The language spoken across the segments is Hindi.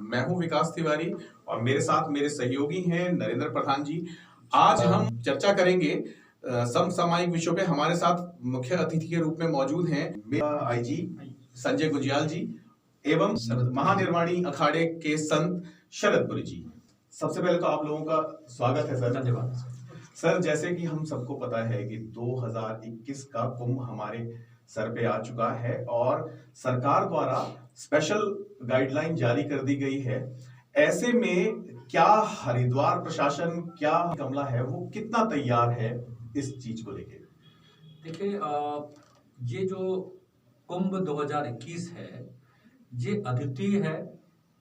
मैं हूं विकास तिवारी और मेरे साथ मेरे सहयोगी हैं नरेंद्र प्रधान जी। आज हम चर्चा करेंगे समसामयिक विषयों पे। हमारे साथ मुख्य अतिथि के रूप में मौजूद हैं मेरा आईजी संजय गुजियाल जी एवं महानिर्वाणी अखाड़े के संत शरदपुरी जी। सबसे पहले तो आप लोगों का स्वागत है सर। धन्यवाद सर, जैसे कि हम सबको पता है कि 2021 का कुंभ हमारे सर पे आ चुका है और सरकार द्वारा स्पेशल गाइडलाइन जारी कर दी गई है। ऐसे में क्या हरिद्वार प्रशासन, क्या कमला है, वो कितना तैयार है इस चीज को लेके? देखिए, ये जो कुंभ 2021 है ये अद्वितीय है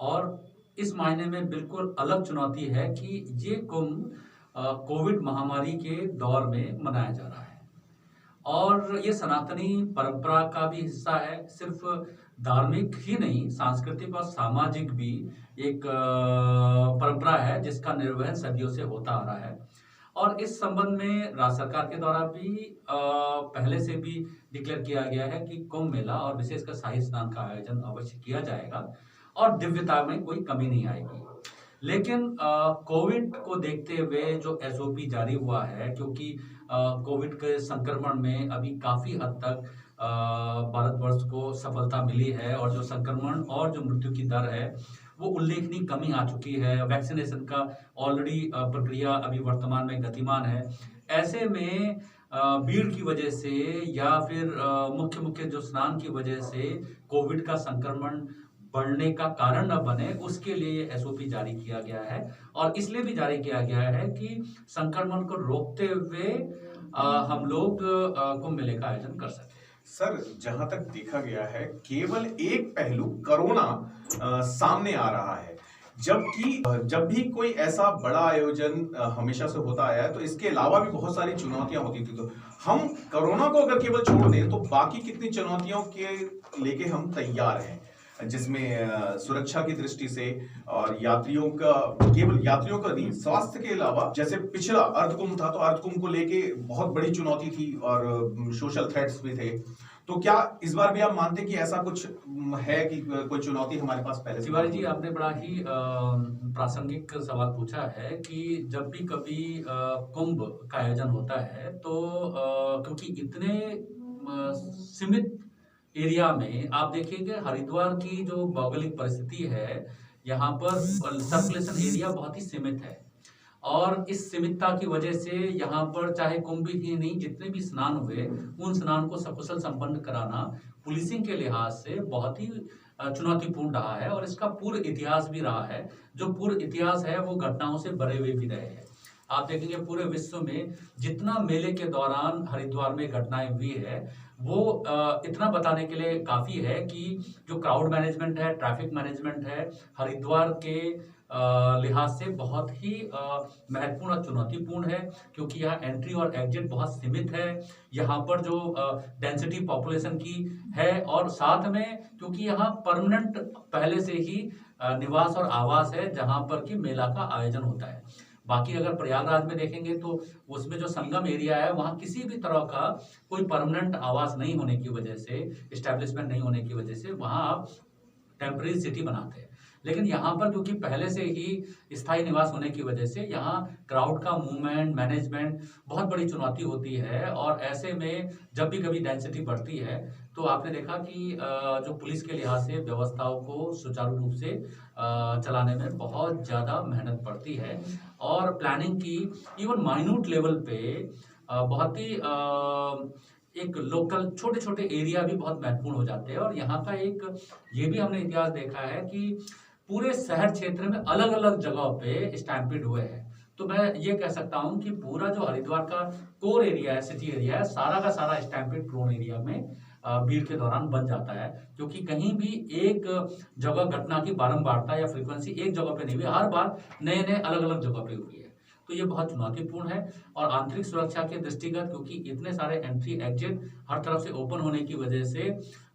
और इस मायने में बिल्कुल अलग चुनौती है कि ये कुंभ कोविड महामारी के दौर में मनाया जा रहा है और ये सनातनी परंपरा का भी हिस्सा है। सिर्फ धार्मिक ही नहीं, सांस्कृतिक और सामाजिक भी एक परंपरा है जिसका निर्वहन सदियों से होता आ रहा है। और इस संबंध में राज्य सरकार के द्वारा भी पहले से भी डिक्लेयर किया गया है कि कुंभ मेला और विशेषकर शाही स्नान का आयोजन अवश्य किया जाएगा और दिव्यता में कोई कमी नहीं आएगी। लेकिन कोविड को देखते हुए जो एसओपी जारी हुआ है, क्योंकि कोविड के संक्रमण में अभी काफी हद तक भारतवर्ष को सफलता मिली है और जो संक्रमण और जो मृत्यु की दर है वो उल्लेखनीय कमी आ चुकी है। वैक्सीनेशन का ऑलरेडी प्रक्रिया अभी वर्तमान में गतिमान है। ऐसे में भीड़ की वजह से या फिर मुख्य मुख्य जो स्नान की वजह से कोविड का संक्रमण बढ़ने का कारण न बने, उसके लिए एसओपी जारी किया गया है। और इसलिए भी जारी किया गया है कि संक्रमण को रोकते हुए हम लोग कुंभ मेले का आयोजन कर सकें। सर, जहां तक देखा गया है केवल एक पहलू कोरोना सामने आ रहा है, जबकि जब भी कोई ऐसा बड़ा आयोजन हमेशा से होता आया है तो इसके अलावा भी बहुत सारी चुनौतियां होती थी। तो हम कोरोना को अगर केवल छोड़ दें तो बाकी कितनी चुनौतियों के लेके हम तैयार हैं, जिसमें सुरक्षा की दृष्टि से और यात्रियों का, केवल यात्रियों का नहीं, स्वास्थ्य के अलावा जैसे पिछला अर्धकुंभ था तो अर्धकुंभ को लेके बहुत बड़ी चुनौती थी और सोशल थ्रेट्स भी थे। तो क्या इस बार भी आप मानते कि ऐसा कुछ है कि कोई चुनौती हमारे पास पहले से? तिवारी जी, आपने बड़ा ही प्रासंगिक सवाल पूछा है कि जब भी कभी कुंभ का आयोजन होता है तो क्योंकि इतने सीमित एरिया में आप देखिए हरिद्वार की जो भौगोलिक परिस्थिति है, यहाँ पर सर्कुलेशन एरिया बहुत ही सीमित है और इस सीमितता की वजह से यहाँ पर चाहे कुंभ ही नहीं, जितने भी स्नान हुए उन स्नान को सकुशल संपन्न कराना पुलिसिंग के लिहाज से बहुत ही चुनौतीपूर्ण रहा है और इसका पूर्व इतिहास भी रहा है। जो पूर्व इतिहास है वो घटनाओं से भरे हुए भी रहे हैं। आप देखेंगे पूरे विश्व में जितना मेले के दौरान हरिद्वार में घटनाएं हुई है वो इतना बताने के लिए काफी है कि जो क्राउड मैनेजमेंट है, ट्रैफिक मैनेजमेंट है, हरिद्वार के लिहाज से बहुत ही महत्वपूर्ण और चुनौतीपूर्ण है, क्योंकि यहाँ एंट्री और एग्जिट बहुत सीमित है। यहाँ पर जो डेंसिटी पॉपुलेशन की है और साथ में क्योंकि यहाँ परमानेंट पहले से ही निवास और आवास है जहाँ पर कि मेला का आयोजन होता है। बाकी अगर प्रयागराज में देखेंगे तो उसमें जो संगम एरिया है वहाँ किसी भी तरह का कोई परमानेंट आवास नहीं होने की वजह से, एस्टेब्लिशमेंट नहीं होने की वजह से वहाँ आप टेम्परेरी सिटी बनाते हैं। लेकिन यहाँ पर क्योंकि पहले से ही स्थायी निवास होने की वजह से यहाँ क्राउड का मूवमेंट मैनेजमेंट बहुत बड़ी चुनौती होती है और ऐसे में जब भी कभी डेंसिटी बढ़ती है तो आपने देखा कि जो पुलिस के लिहाज से व्यवस्थाओं को सुचारू रूप से चलाने में बहुत ज़्यादा मेहनत पड़ती है और प्लानिंग की इवन माइन्यूट लेवल पे बहुत ही एक लोकल छोटे छोटे एरिया भी बहुत महत्वपूर्ण हो जाते हैं। और यहाँ का एक ये भी हमने इतिहास देखा है कि पूरे शहर क्षेत्र में अलग अलग जगहों पे स्टैम्पीड हुए हैं। तो मैं ये कह सकता हूँ कि पूरा जो हरिद्वार का कोर एरिया है, सिटी एरिया है, सारा का सारा स्टैम्पीड प्रोन एरिया में भीड़ के दौरान बन जाता है, क्योंकि कहीं भी एक जगह घटना की बारंबारता या फ्रीक्वेंसी एक जगह पे नहीं हुई, हर बार नए नए अलग अलग जगह पे हुई है। तो ये बहुत चुनौतीपूर्ण है। और आंतरिक सुरक्षा के दृष्टिगत क्योंकि इतने सारे एंट्री एग्जिट हर तरफ से ओपन होने की वजह से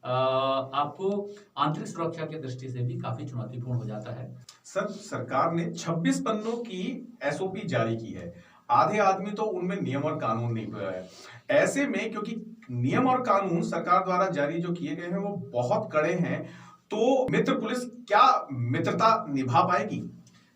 आपको आंतरिक सुरक्षा की दृष्टि से भी काफी चुनौतीपूर्ण हो जाता है। सर, सरकार ने 26 पन्नों की एसओपी जारी की है। आधे आदमी तो उनमें नियम और कानून नहीं पढ़ा है। ऐसे में क्योंकि नियम और कानून सरकार द्वारा जारी जो किए गए हैं वो बहुत कड़े हैं, तो मित्र पुलिस क्या मित्रता निभा पाएगी?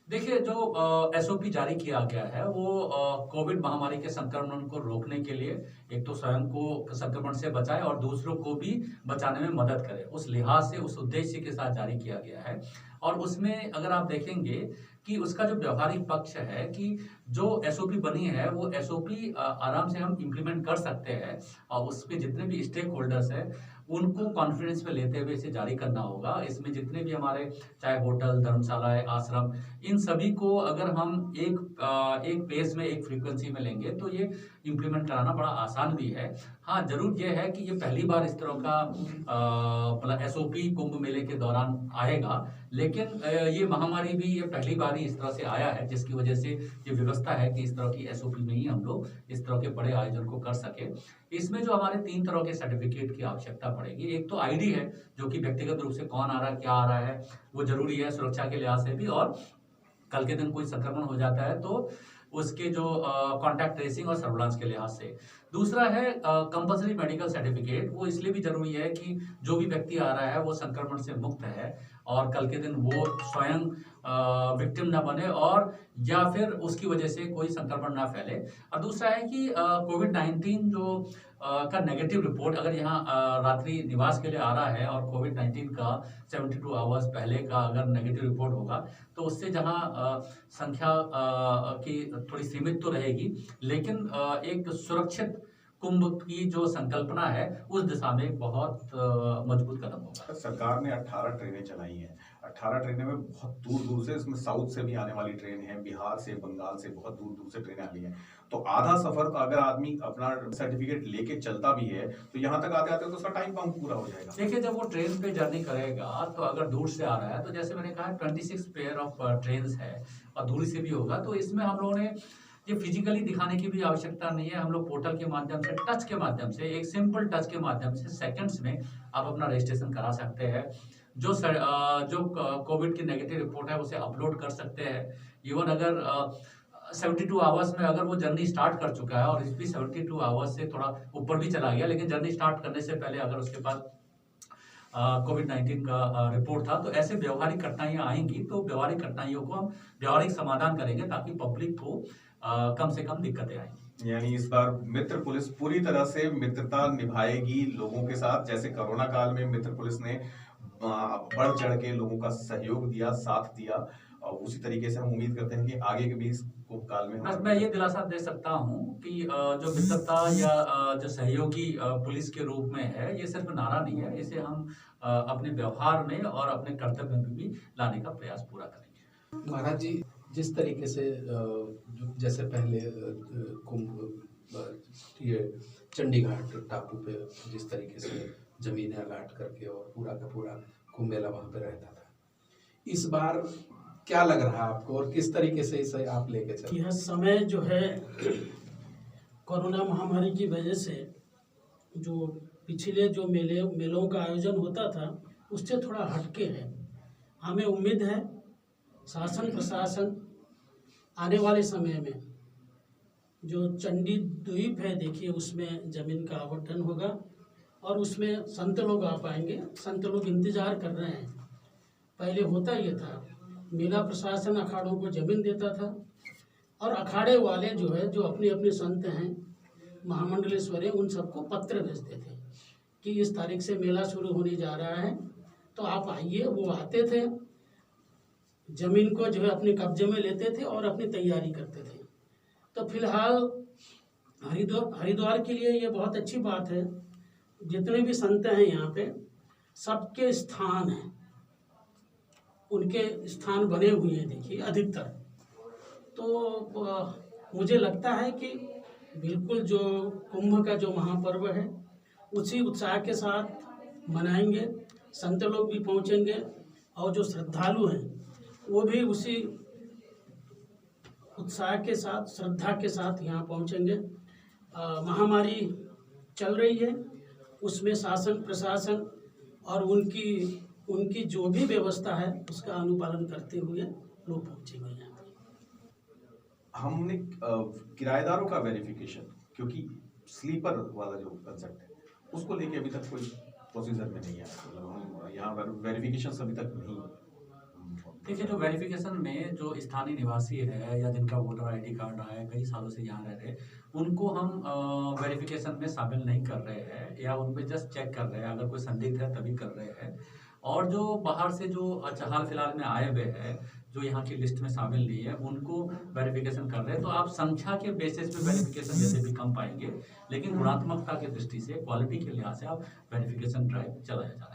देखिए, जो एसओपी जारी किया गया है वो कोविड महामारी के संक्रमण को रोकने के लिए एक तो स्वयं को संक्रमण से बचाए और दूसरों को भी बचाने में मदद करे, उस लिहाज से उस उद्देश्य के साथ जारी किया गया है। और उसमें अगर आप देखेंगे कि उसका जो व्यवहारिक पक्ष है कि जो एसओपी बनी है वो एसओपी आराम से हम इम्प्लीमेंट कर सकते हैं और उसके जितने भी स्टेक होल्डर्स हैं उनको कॉन्फिडेंस में लेते हुए इसे जारी करना होगा। इसमें जितने भी हमारे चाहे होटल, धर्मशालाएं, आश्रम, इन सभी को अगर हम एक पेस में, एक फ्रीक्वेंसी में लेंगे तो ये इम्प्लीमेंट कराना बड़ा आसान भी है। हाँ, जरूर ये है कि ये पहली बार इस तरह का मतलब एसओपी कुंभ मेले के दौरान आएगा, लेकिन ये महामारी भी ये पहली बार ही इस तरह से आया है, जिसकी वजह से ये व्यवस्था है कि इस तरह की एसओपी में ही हम लोग इस तरह के बड़े आयोजन को कर सके। इसमें जो हमारे 3 तरह के सर्टिफिकेट की आवश्यकता पड़ेगी। एक तो आईडी है, जो कि व्यक्तिगत रूप से कौन आ रहा है, क्या आ रहा है, वो जरूरी है सुरक्षा के लिहाज से भी, और कल के दिन कोई संक्रमण हो जाता है तो उसके जो कॉन्टैक्ट ट्रेसिंग और सर्विलांस के लिहाज से। दूसरा है कंपल्सरी मेडिकल सर्टिफिकेट। वो इसलिए भी जरूरी है कि जो भी व्यक्ति आ रहा है वो संक्रमण से मुक्त है और कल के दिन वो स्वयं विक्टिम ना बने और या फिर उसकी वजह से कोई संक्रमण ना फैले। और दूसरा है कि कोविड-19 जो का नेगेटिव रिपोर्ट अगर यहाँ रात्रि निवास के लिए आ रहा है और कोविड-19 का 72 आवर्स पहले का अगर नेगेटिव रिपोर्ट होगा तो उससे जहाँ संख्या की थोड़ी सीमित तो रहेगी, लेकिन एक सुरक्षित कुंभ की जो संकल्पना है उस दिशा में एक बहुत मजबूत कदम होगा। सरकार ने 18 ट्रेनें चलाई हैं। 18 ट्रेनें में बहुत दूर-दूर से, इसमें साउथ से भी आने वाली ट्रेन है, बिहार से, बंगाल से, बहुत दूर-दूर से ट्रेनें आ रही हैं। तो आधा सफर तो अगर आदमी अपना सर्टिफिकेट लेके चलता भी है, तो यहाँ तक आते-आते तो उसका टाइम बाउंड पूरा हो जाएगा। देखिए, जब वो ट्रेन पे जर्नी करेगा तो अगर दूर से आ रहा है तो जैसे मैंने कहा 26 पेयर ऑफ ट्रेन्स है और दूरी से भी होगा, तो इसमें हम लोगों ने ये फिजिकली दिखाने की भी आवश्यकता नहीं है। हम लोग पोर्टल के माध्यम से, टच के माध्यम से, एक सिंपल टच के माध्यम से सेकंड्स में आप अपना रजिस्ट्रेशन करा सकते हैं। जो कोविड की नेगेटिव रिपोर्ट है उसे अपलोड कर सकते हैं। इवन अगर 72 आवर्स में अगर वो जर्नी स्टार्ट कर चुका है और इस भी 72 आवर्स से थोड़ा ऊपर भी चला गया, लेकिन जर्नी स्टार्ट करने से पहले अगर उसके पास कोविड-19 का रिपोर्ट था, तो ऐसे व्यवहारिक कठिनाइयां आएंगी तो व्यवहारिक कठिनाइयों को हम व्यवहारिक समाधान करेंगे ताकि पब्लिक को कम से कम दिक्कतें आएंगी। यानी इस बार मित्र पुलिस पूरी तरह से मित्रता निभाएगी लोगों के साथ, जैसे कोरोना काल में मित्र पुलिस ने बढ़ चढ़ के लोगों का सहयोग दिया, साथ दिया, और उसी तरीके से हम उम्मीद करते हैं कि आगे के भी इस कुंभ काल में बस मैं ये दिलासा दे सकता हूँ कि जो मित्रता या जो सहयोगी पुलिस के रूप में है, ये सिर्फ नारा नहीं है, इसे हम अपने व्यवहार में और अपने कर्तव्य में भी लाने का प्रयास पूरा करेंगे। महाराज जी, जिस तरीके से जैसे पहले ये चंडीघाट टापू पे जिस तरीके से जमीनें अलाट करके और पूरा का पूरा कुंभ मेला वहाँ पे रहता था, इस बार क्या लग रहा है आपको और किस तरीके से इसे आप लेके चले? यह समय जो है कोरोना महामारी की वजह से जो पिछले जो मेलों का आयोजन होता था उससे थोड़ा हटके है। हमें उम्मीद है शासन प्रशासन आने वाले समय में जो चंडी द्वीप है, देखिए उसमें ज़मीन का आवंटन होगा और उसमें संत लोग आ पाएंगे। संत लोग इंतज़ार कर रहे हैं। पहले होता ये था, मेला प्रशासन अखाड़ों को ज़मीन देता था और अखाड़े वाले जो है, जो अपने अपने संत हैं, महामंडलेश्वर हैं, उन सबको पत्र भेजते थे कि इस तारीख से मेला शुरू होने जा रहा है, तो आप आइए। वो आते थे, ज़मीन को जो है अपने कब्जे में लेते थे और अपनी तैयारी करते थे। तो फिलहाल हरिद्वार के लिए ये बहुत अच्छी बात है, जितने भी संत हैं यहाँ पे सबके स्थान हैं, उनके स्थान बने हुए हैं, देखिए अधिकतर। तो मुझे लगता है कि बिल्कुल जो कुंभ का जो महापर्व है उसी उत्साह के साथ मनाएंगे। संत लोग भी पहुँचेंगे और जो श्रद्धालु हैं वो भी उसी उत्साह के साथ, श्रद्धा के साथ यहाँ पहुँचेंगे। महामारी चल रही है, उसमें शासन प्रशासन और उनकी जो भी व्यवस्था है उसका अनुपालन करते हुए लोग पहुँचेंगे यहाँ पर। हमने किराएदारों का वेरिफिकेशन, क्योंकि स्लीपर वाला जो कंसेप्ट है उसको लेके अभी तक कोई प्रोसीजर में नहीं आया, मतलब हम यहाँ वेरिफिकेशन अभी तक नहीं। देखिए, जो वेरिफिकेशन में जो स्थानीय निवासी है या जिनका वोटर आईडी कार्ड रहा है, कई सालों से यहाँ रह रहे, उनको हम वेरिफिकेशन में शामिल नहीं कर रहे हैं या उन पे जस्ट चेक कर रहे हैं, अगर कोई संदिग्ध है तभी कर रहे हैं। और जो बाहर से जो हाल फिलहाल में आए हुए हैं, जो यहाँ की लिस्ट में शामिल नहीं है, उनको वेरिफिकेशन कर रहे हैं। तो आप संख्या के बेसिस पे वेरिफिकेशन जैसे भी कम पाएंगे, लेकिन गुणात्मकता की दृष्टि से, क्वालिटी के लिहाज से आप वेरिफिकेशन ड्राइव चलाया जा रहा है।